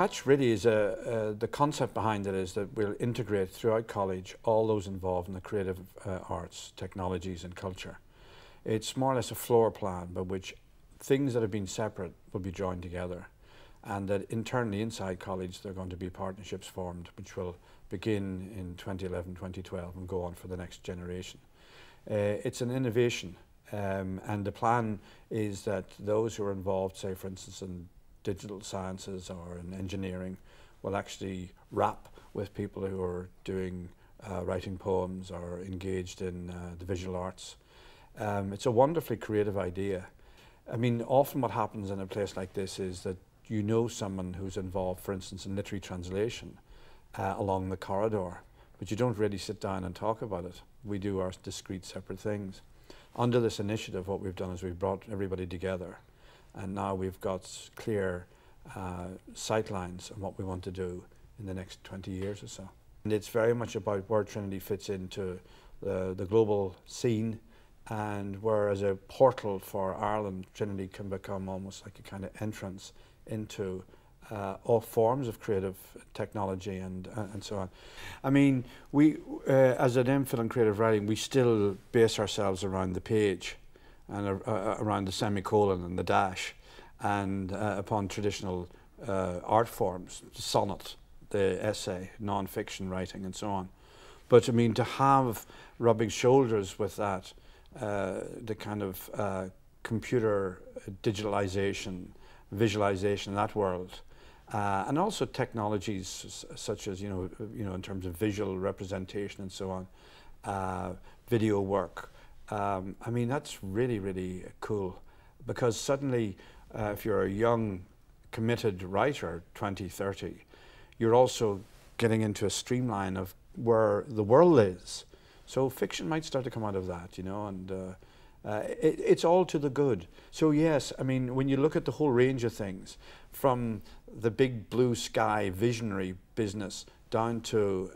CATC really is the concept behind it is that we'll integrate throughout college all those involved in the creative arts, technologies and culture. It's more or less a floor plan by which things that have been separate will be joined together, and that internally inside college there are going to be partnerships formed which will begin in 2011, 2012 and go on for the next generation. It's an innovation, and the plan is that those who are involved, say for instance in digital sciences or in engineering, will actually wrap with people who are doing writing poems or engaged in the visual arts. It's a wonderfully creative idea. I mean, often what happens in a place like this is that you know someone who's involved, for instance, in literary translation along the corridor, but you don't really sit down and talk about it. We do our discrete separate things. Under this initiative, what we've done is we've brought everybody together, and now we've got clear sightlines on what we want to do in the next 20 years or so. And it's very much about where Trinity fits into the global scene, and where as a portal for Ireland, Trinity can become almost like a kind of entrance into all forms of creative technology and so on. I mean, we, as an MPhil in creative writing, we still base ourselves around the page and around the semicolon and the dash, and upon traditional art forms, the sonnet, the essay, non-fiction writing and so on. But I mean, to have rubbing shoulders with that, the kind of computer digitalization, visualization, that world, and also technologies such as, you know, in terms of visual representation and so on, video work. I mean, that's really, really cool, because suddenly, if you're a young, committed writer, 20, 30, you're also getting into a streamline of where the world is. So fiction might start to come out of that, you know, and it's all to the good. So yes, I mean, when you look at the whole range of things, from the big blue sky visionary business down to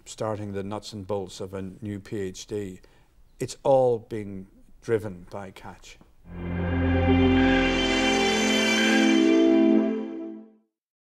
starting the nuts and bolts of a new PhD, it's all being driven by CATC.